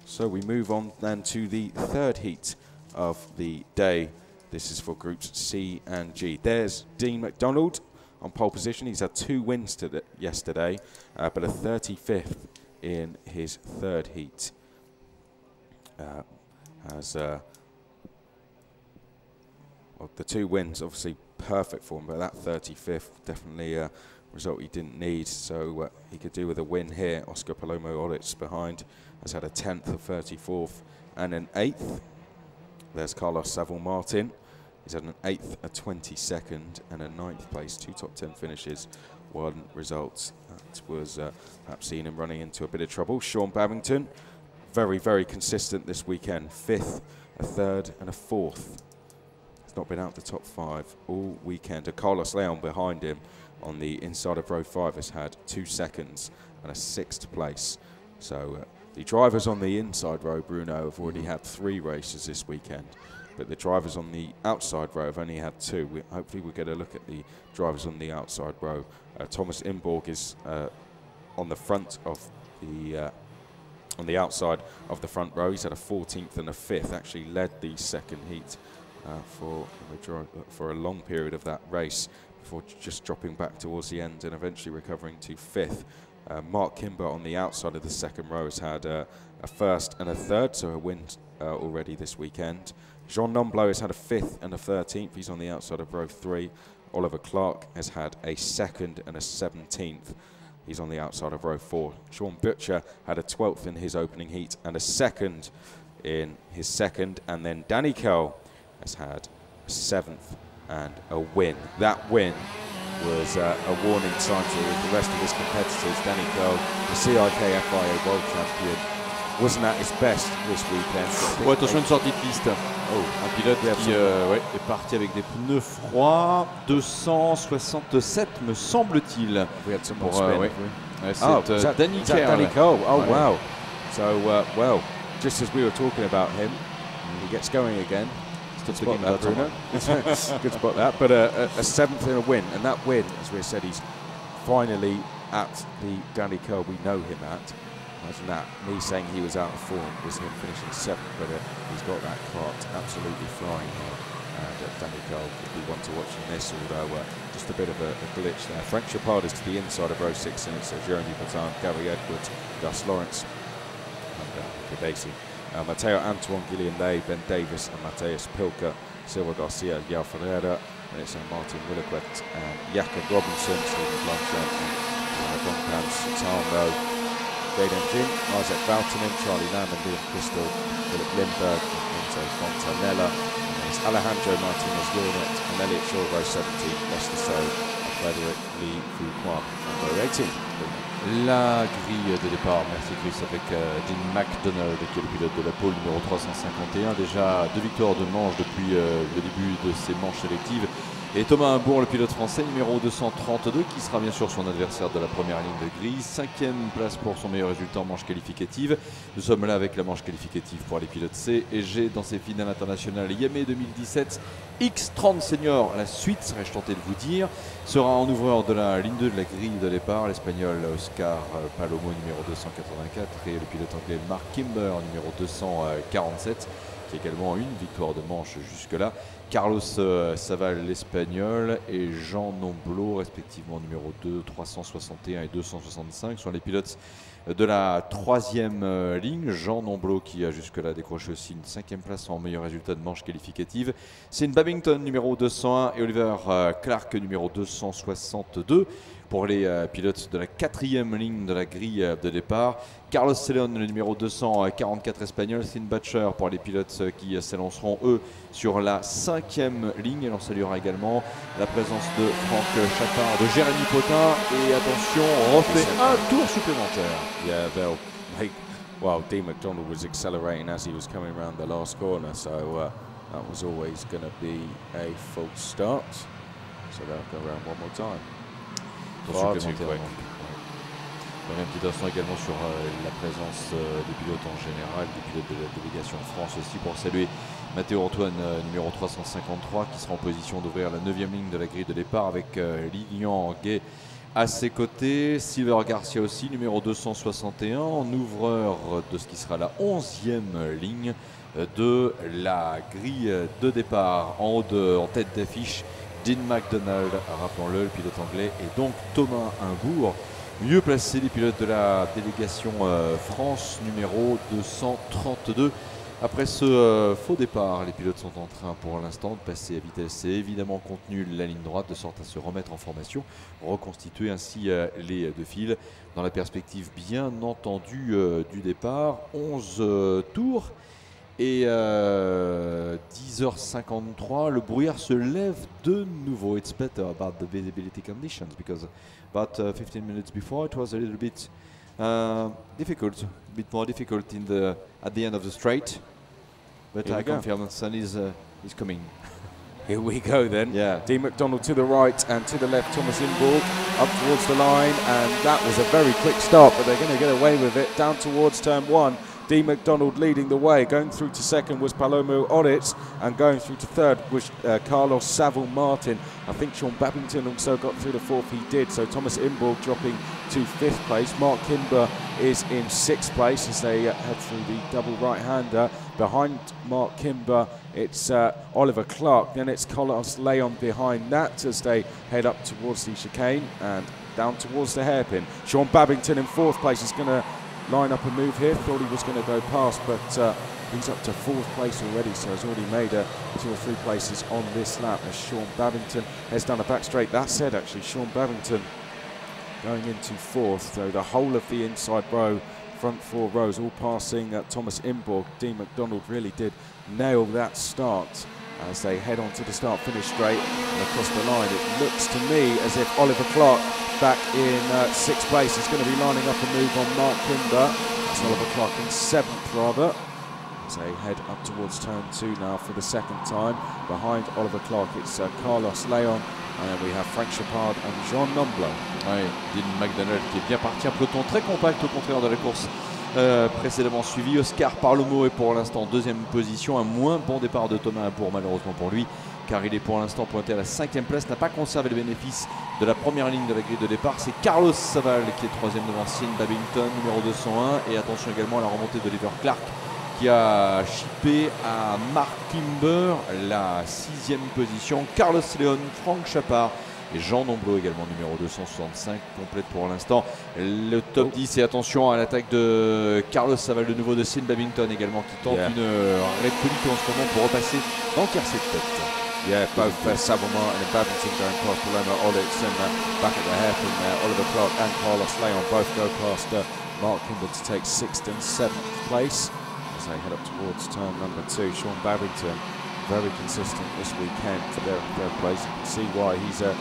So we move on then to the third heat of the day. This is for groups C and G. There's Dean McDonald on pole position. He's had 2 wins yesterday, but a 35th in his third heat. Well, the 2 wins, obviously perfect for him, but that 35th, definitely a result he didn't need, so he could do with a win here. Oscar Palomo Oritz behind has had a 10th, a 34th, and an 8th. There's Carlos Saville Martin. He's had an 8th, a 22nd, and a 9th place. 2 top 10 finishes, 1 result. That was perhaps seen him running into a bit of trouble. Sean Babington, very, very consistent this weekend. 5th, a 3rd, and a 4th. He's not been out the top 5 all weekend. And Carlos Leon behind him on the inside of row 5 has had 2 seconds and a 6th place. So the drivers on the inside row, Bruno, have already had 3 races this weekend, but the drivers on the outside row have only had 2. Hopefully we'll get a look at the drivers on the outside row. Thomas Imborg is on the front of the on the outside of the front row. He's had a 14th and a 5th. Actually led the second heat for a long period of that race before just dropping back towards the end and eventually recovering to 5th. Mark Kimber on the outside of the second row has had a 1st and a 3rd, so a win already this weekend. Jean Nomblot has had a 5th and a 13th. He's on the outside of row 3. Oliver Clark has had a 2nd and a 17th. He's on the outside of row 4. Sean Butcher had a 12th in his opening heat and a 2nd in his second. And then Danny Curl has had a 7th and a win. That win was a warning sign to the rest of his competitors. Danny Curl, the CIK FIA World Champion, wasn't at his best this weekend. Oh, attention, une sortie de piste. Oh, un pilote qui est parti avec des pneus froids. 267 me semble-t-il. C'est Danny Curl. Oh, wow. So, well, just as we were talking about him, he gets going again. Good spot that, Bruno. Good spot that. But a 7th in a win, and that win, as we said, he's finally at the Danny Curl we know him at. Imagine that. Me saying he was out of form was him finishing 7th, but he's got that cart absolutely flying here. And Danny Curl could be one to watch in this, although just a bit of a glitch there. Frank Chapard is to the inside of row 6, and it's Jeremy Patin, Gary Edwards, Gus Lawrence, and Kadesi. Matteo Antoine, Gillian Lay, Ben Davis, and Mateus Pilker, Silva Garcia, Yao Ferreira, and it's Martin Williquet, and Jakob Robinson, Stephen Blanchard, and Bonpan Sutano, Jaden Jin, Isaac Valtonen, Charlie Lamb, and Liam Crystal, Philip Lindbergh, and Enzo Fontanella, and it's Alejandro Martinez Jornet, and Elliot Shaw, row 17, Lester So, and Frederick Lee Fuquan, and row 18. La grille de départ, merci Chris, avec Dean McDonald qui est le pilote de la pole numéro 351. Déjà 2 victoires de manche depuis le début de ces manches sélectives. Et Thomas Imbourg, le pilote français, numéro 232, qui sera bien sûr son adversaire de la première ligne de grille. 5e place pour son meilleur résultat en manche qualificative. Nous sommes là avec la manche qualificative pour les pilotes C et G dans ces finales internationales Iame 2017. X30 senior, la suite, serais-je tenté de vous dire, sera en ouvreur de la ligne 2 de la grille de départ. L'Espagnol Oscar Palomo, numéro 284, et le pilote anglais Mark Kimber, numéro 247, qui a également une victoire de manche jusque-là. Carlos Saval, l'Espagnol, et Jean Nomblot, respectivement numéro 2, 361 et 265, sont les pilotes de la 3e ligne. Jean Nomblot qui a jusque-là décroché aussi une 5e place en meilleur résultat de manche qualificative. C'est Babington, numéro 201, et Oliver Clark, numéro 262. Pour les pilotes de la 4e ligne de la grille de départ. Carlos Celedon, le numéro 244 espagnol. Thin Batcher pour les pilotes qui s'élanceront eux sur la 5e ligne. Et l'on saluera également la présence de Franck Chapard, de Jérémy Potin. Et attention, on refait un tour supplémentaire. Yeah, they'll make, well, Dean McDonald was accelerating as he was coming around the last corner, so that was always going to be a full start. So they'll go around one more time. Supplémentaire. Un petit instant également sur la présence des pilotes en général, des pilotes de la délégation France aussi, pour saluer Matteo Antoine, numéro 353, qui sera en position d'ouvrir la 9e ligne de la grille de départ avec Lilian Gay À ses côtés, Silver Garcia aussi, numéro 261, en ouvreur de ce qui sera la 11e ligne de la grille de départ. En tête d'affiche, Dean McDonald, rappelons-le, le pilote anglais, et donc Thomas Imbourg. Mieux placé, les pilotes de la délégation France, numéro 232. Après ce faux départ, les pilotes sont en train pour l'instant de passer à vitesse évidemment contenue la ligne droite, de sorte à se remettre en formation, reconstituer ainsi les deux files dans la perspective bien entendu du départ. 11 tours et 10h53, le brouillard se lève de nouveau. It's better about the visibility conditions because about 15 minutes before it was a little bit difficult, a bit more difficult at the end of the straight. But I confirm the sun is coming. Here we go then. Yeah. Dean McDonald to the right and to the left, Thomas Imbourg up towards the line, and that was a very quick start, but they're going to get away with it. Down towards turn one, Dean McDonald leading the way. Going through to second was Palomo Oritz, and going through to third was Carlos Saville Martin. I think Sean Babington also got through the fourth, he did. So Thomas Imbourg dropping to fifth place. Mark Kimber is in sixth place as they head through the double right-hander. Behind Mark Kimber, it's Oliver Clark, then it's Carlos Leon behind that as they head up towards the chicane and down towards the hairpin. Sean Babington in fourth place is going to line up a move here. Thought he was going to go past, but he's up to fourth place already, so he's already made 2 or 3 places on this lap as Sean Babington has done a back straight. That said, actually, Sean Babington going into fourth, so the whole of the inside row, front 4 rows, all passing Thomas Imbourg. Dean McDonald really did nail that start as they head on to the start-finish straight and across the line. It looks to me as if Oliver Clark, back in 6th place, is going to be lining up a move on Mark Kimber. That's Oliver Clark in 7th rather, as they head up towards turn 2 now for the second time. Behind Oliver Clark, it's Carlos Leon, and then we have Frank Chapard and Jean Nomblot. Ouais, Dean McDonald qui est bien parti, un peloton très compact au contraire de la course précédemment suivi. Oscar Parlomo est pour l'instant 2e position, un moins bon départ de Thomas Imbourg malheureusement pour lui, car il est pour l'instant pointé à la 5e place, n'a pas conservé le bénéfice de la première ligne de la grille de départ. C'est Carlos Saville qui est 3e devant Sean Babington, numéro 201, et attention également à la remontée d'Oliver Clark qui a chippé à Mark Kimber, la 6e position. Carlos Leon, Frank Chapard et Jean Nomblot également, numéro 265, complète pour l'instant le top 10. Et attention à l'attaque de Carlos Saville, de nouveau de Sean Babington également, qui tente une raid politique en ce moment pour repasser dans le quartier de tête. Yeah, both Saville Martin and Babington going past Paloma Oritz, and back at the hairpin there, Oliver Clark and Carlos Leon both go past Mark Kimber to take 6th and 7th place as they head up towards turn number 2. Sean Babington very consistent this weekend for their 3rd place. You can see why he's a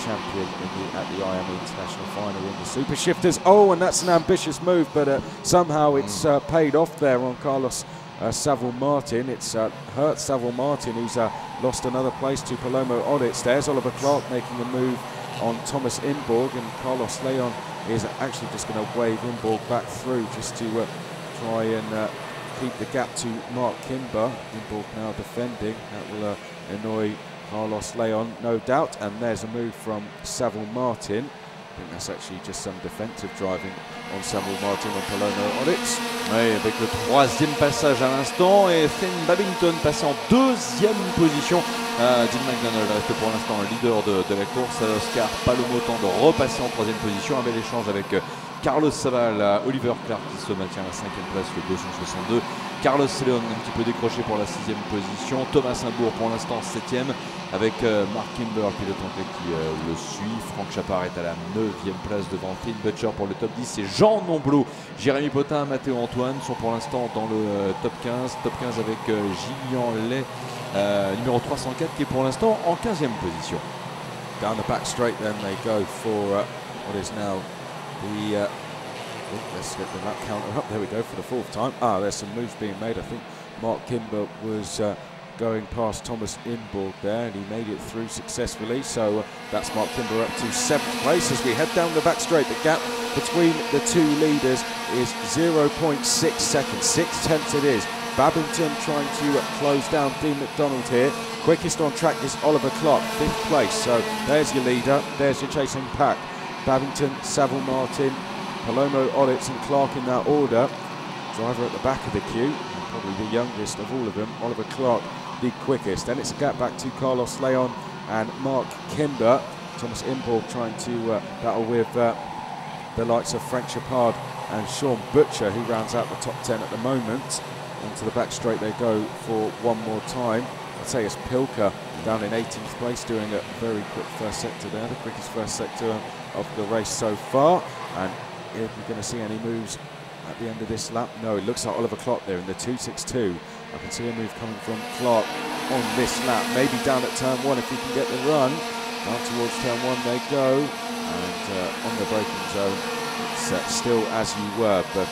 champion at the Iame International Final in the Super Shifters. Oh, and that's an ambitious move, but somehow it's paid off there on Carlos Saville Martin. It's hurt Saville Martin, who's lost another place to Palomo Oritz. There's Oliver Clark making a move on Thomas Imbourg, and Carlos Leon is actually just going to wave Imbourg back through just to try and keep the gap to Mark Kimber. Imbourg now defending. That will annoy Carlos Leon, no doubt. And there's a move from Saville Martin. I think that's actually just some defensive driving on Saville Martin and Palomo Oritz. Oui, avec le 3e passage à l'instant, et Sean Babington passé en 2e position. Dean McDonald reste pour l'instant leader de la course. Oscar Palomo tente de repasser en 3e position. Un bel échange avec Carlos Saville, Oliver Clark qui se maintient à la 5e place, le 262. Carlos Leon un petit peu décroché pour la 6e position. Thomas Imbourg pour l'instant 7e, avec Mark Kimber, pilote anglais, qui le suit. Frank Chapard est à la 9e place devant Finn Butcher pour le top 10. Et Jean Nomblot, Jérémy Potin, Mathéo Antoine sont pour l'instant dans le top 15. Top 15 avec Gillian Lay, numéro 304, qui est pour l'instant en 15e position. Down the back straight then they go for what is now the let's get the lap counter up. There we go for the 4th time. There's some moves being made. I think Mark Kimber was going past Thomas Imbourg there, and he made it through successfully. So that's Mark Kimber up to 7th place as we head down the back straight. The gap between the 2 leaders is 0.6 seconds, 6/10 it is. Babington trying to close down Dean McDonald here. Quickest on track is Oliver Clark, 5th place. So there's your leader, there's your chasing pack. Babington, Savile Martin, Palomo, Odditz and Clark in that order. Driver at the back of the queue, probably the youngest of all of them, Oliver Clark the quickest. Then it's a gap back to Carlos Leon and Mark Kimber. Thomas Imborg trying to battle with the likes of Frank Chapard and Sean Butcher, who rounds out the top 10 at the moment. Onto the back straight they go for one more time. I'd say it's Pilker down in 18th place, doing a very quick first sector there, the quickest first sector of the race so far. And if we're going to see any moves at the end of this lap, no, it looks like Oliver Clark there in the 2.62. I can see a move coming from Clark on this lap, maybe down at turn 1 if he can get the run. Down towards turn 1 they go, and on the braking zone it's still as you were, but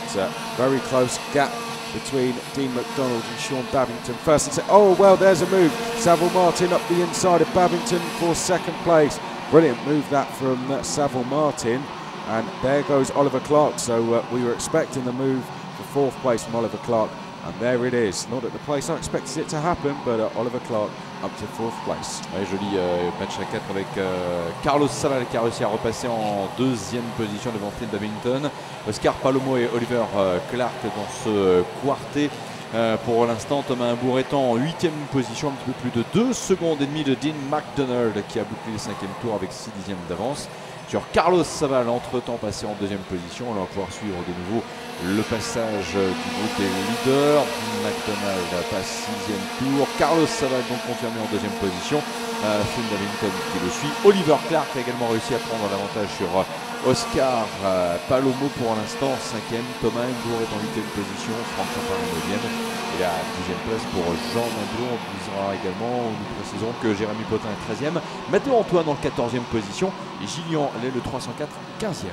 very close gap between Dean McDonald and Sean Babington. First and second, oh well, there's a move. Savile Martin up the inside of Babington for second place. Brilliant move that from Savile Martin, and there goes Oliver Clark. So we were expecting the move for fourth place from Oliver Clark, and there it is. Not at the place I expected it to happen, but Oliver Clark up to fourth place. Ouais, joli match à 4 avec Carlos Saval qui a réussi à repasser en deuxième position devant Flynn Babington. Oscar Palomo et Oliver Clark dans ce quartet. Pour l'instant, Thomas Imbourg étant en 8e position, un petit peu plus de 2 secondes et demie de Dean McDonald qui a bouclé le 5e tour avec 6 dixièmes d'avance sur Carlos Saval, entre-temps passé en deuxième position. On va pouvoir suivre de nouveau le passage du groupe des leaders. Dean McDonald passe 6e tour. Carlos Saval donc confirmé en deuxième position. Phil Davington qui le suit. Oliver Clark a également réussi à prendre l'avantage sur Oscar Palomo pour l'instant 5e. Thomas Imbourg est en 8e position. Franck Champard en 9e. Et la 10e place pour Jean Nimblot. On disera également, nous précisons que Jérémy Potin est 13e. Mathieu Antoine en 14e position. Et Gillian Lay le 304 15e.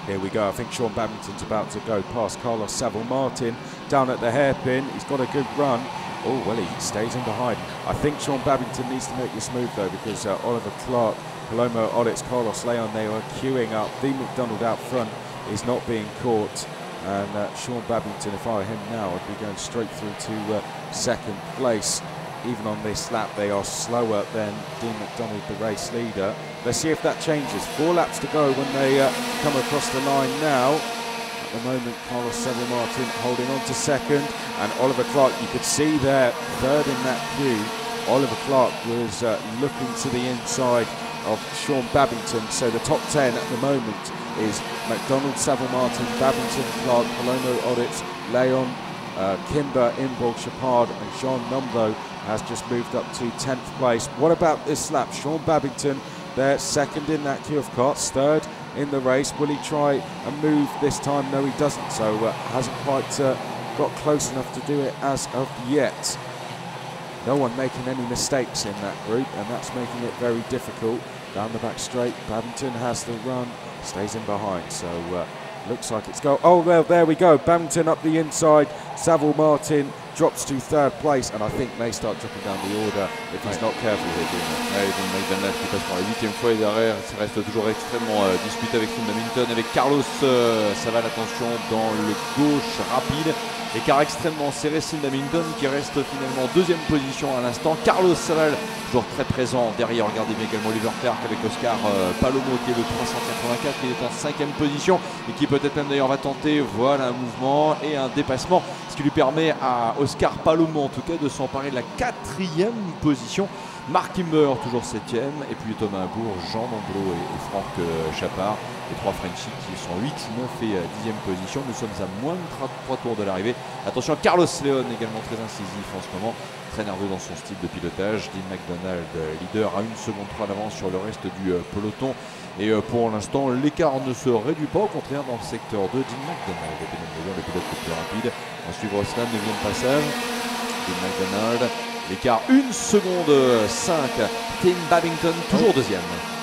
Here we go. I think Sean Babington's about to go past Carlos Savile Martin down at the hairpin. He's got a good run. Oh, well, he stays in behind. I think Sean Babington needs to make this move, though, because Oliver Clark, Palomo, Odditz, Carlos Leon, they are queuing up. Dean McDonald out front is not being caught. And Sean Babington, if I were him now, I'd be going straight through to second place. Even on this lap, they are slower than Dean McDonald, the race leader. Let's see if that changes. 4 laps to go when they come across the line now. At the moment, Carlos Savile Martin holding on to second, and Oliver Clark, you could see there, third in that queue. Oliver Clark was looking to the inside of Sean Babington. So the top 10 at the moment is McDonald, Savile Martin, Babington, Clark, Palomo, Odditz, Leon, Kimber, Imborg, Chapard, and Jean Nombo has just moved up to 10th place. What about this lap? Sean Babington there, second in that queue of carts, third in the race. Will he try and move this time? No, he doesn't. So hasn't quite got close enough to do it as of yet. No one making any mistakes in that group, and that's making it very difficult. Down the back straight, Babington has the run, stays in behind. So looks like it's go. Oh, well, there we go. Babington up the inside. Savile Martin drops to third place, and I think may start dropping down the order if he's not careful here. Dean McDonald qui passe pour la 8e fois et derrière, ça reste toujours extrêmement disputé avec Phil Babington, avec Carlos Saval, attention dans le gauche rapide. Écart extrêmement serré, Phil Babington qui reste finalement en deuxième position à l'instant. Carlos Saval toujours très présent derrière. Regardez bien également Oliver Clark avec Oscar Palomo qui est le 384, qui est en 5e position et qui peut-être même d'ailleurs va tenter voilà un mouvement et un dépassement, ce qui lui permet à Oscar Palomo en tout cas de s'emparer de la 4e position. Mark Kimber toujours 7e, et puis Thomas Imbourg, Jean Nomblot et Franck Chapard, les 3 Frenchies qui sont 8, 9 et 10e position. Nous sommes à moins de 3 tours de l'arrivée. Attention, Carlos Leon également très incisif en ce moment, très nerveux dans son style de pilotage. Dean McDonald, leader, à 1 seconde 3 d'avance sur le reste du peloton. Et pour l'instant, l'écart ne se réduit pas, au contraire dans le secteur 2. Dean McDonald est le pilote le plus rapide. On suivra cela, 9e passage. Dean McDonald. L'écart 1 seconde 5. Tim Babington toujours deuxième.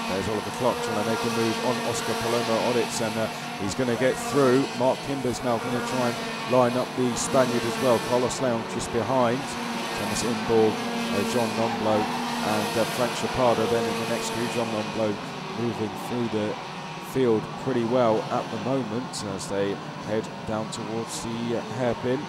There's Oliver Clark trying to make a move on Oscar Palomo on it, and he's going to get through. Mark Kimber's now going to try and line up the Spaniard as well. Carlos Leon just behind. Thomas Imborg, John Nomblo, and Frank Chapard. Then in the next queue, John Nomblo moving through the field pretty well at the moment as they head down towards the hairpin.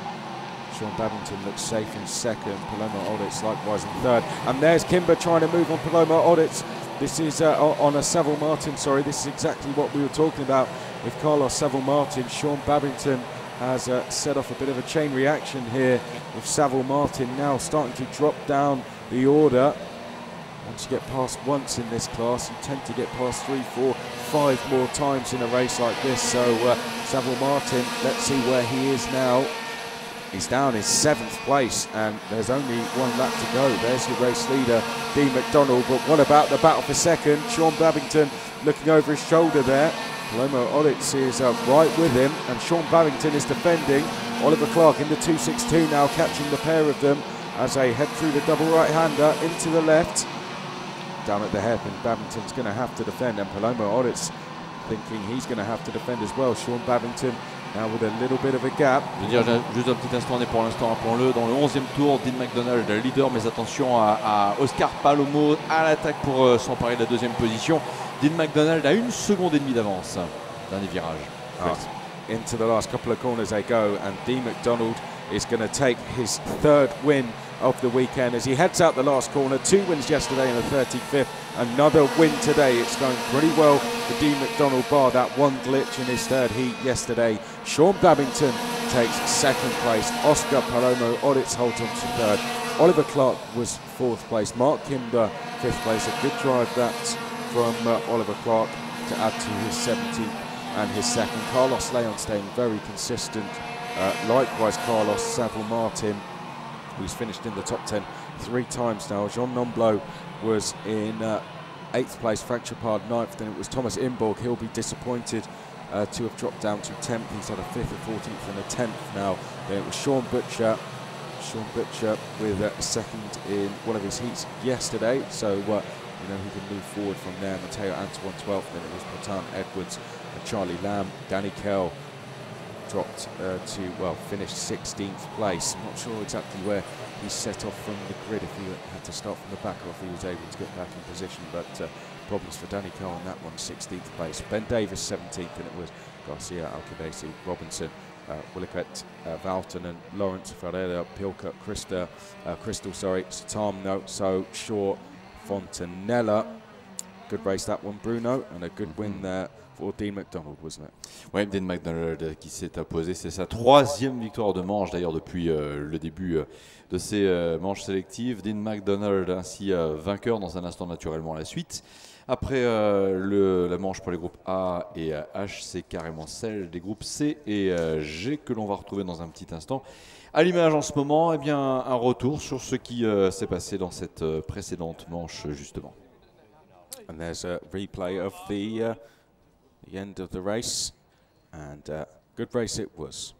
Sean Babington looks safe in second, Palomo Odditz likewise in third. And there's Kimber trying to move on Palomo Odditz. This is on a Savile Martin, sorry, this is exactly what we were talking about with Carlos Savile Martin. Sean Babington has set off a bit of a chain reaction here with Savile Martin now starting to drop down the order. Once you get past once in this class, you tend to get past 3, 4, 5 more times in a race like this. So Savile Martin, let's see where he is now. He's down in 7th place and there's only one lap to go. There's your race leader, Dean McDonald. But what about the battle for second? Sean Babington looking over his shoulder there. Paloma Odets is right with him and Sean Babington is defending. Oliver Clark in the 2.62 now, catching the pair of them as they head through the double right-hander into the left. Down at the hairpin, Babington's going to have to defend and Paloma Odets thinking he's going to have to defend as well. Sean Babington now with a little bit of a gap. Je veux dire, juste un petit instant, on est pour l'instant, rappelons-le, dans le 11e tour, Dean McDonald leader, mais attention à Oscar Palomo à l'attaque pour s'emparer de la 2e position. Dean McDonald a 1 seconde et demie d'avance. Dernier virage. Into the last couple of corners they go and Dean McDonald is going to take his 3rd win of the weekend as he heads out the last corner. 2 wins yesterday in the 35th, another win today. It's going pretty well for Dean McDonald, bar that one glitch in his 3rd heat yesterday. Sean Babington takes 2nd place. Oscar Palomo Odets holds on to 3rd. Oliver Clark was 4th place. Mark Kimber 5th place. A good drive that from Oliver Clark to add to his 17th and his 2nd. Carlos Leon staying very consistent. Likewise Carlos Savile Martin, who's finished in the top 10 3 times now. Jean Nomblot was in 8th place, Frank Chapard 9th, then it was Thomas Imborg. He'll be disappointed to have dropped down to 10th. He's had a 5th, a 14th and a 10th now. Then it was Sean Butcher with a 2nd in one of his heats yesterday, so you know he can move forward from there. Matteo Antoine 12th, then it was Patan Edwards and Charlie Lamb. Danny Kell dropped to, well, finished 16th place. I'm not sure exactly where he set off from the grid, if he had to start from the back or if he was able to get back in position, but problems for Danny Kell on that one. 16th place. Ben Davis 17th, and it was Garcia, Alcabesi, Robinson, Williquette, Valton and Lawrence, Ferreira, Pilka, Crystal, Satamno, So Shaw, Fontanella. Good race that one, Bruno, and a good win there pour Dean McDonald, wasn't it? Oui, Dean McDonald qui s'est imposé, c'est sa 3e victoire de manche d'ailleurs depuis le début de ces manches sélectives. Dean McDonald ainsi vainqueur, dans un instant naturellement la suite. Après la manche pour les groupes A et H, c'est carrément celle des groupes C et G que l'on va retrouver dans un petit instant. À l'image en ce moment, eh bien, un retour sur ce qui s'est passé dans cette précédente manche justement. And there's a replay of the end of the race, and good race it was.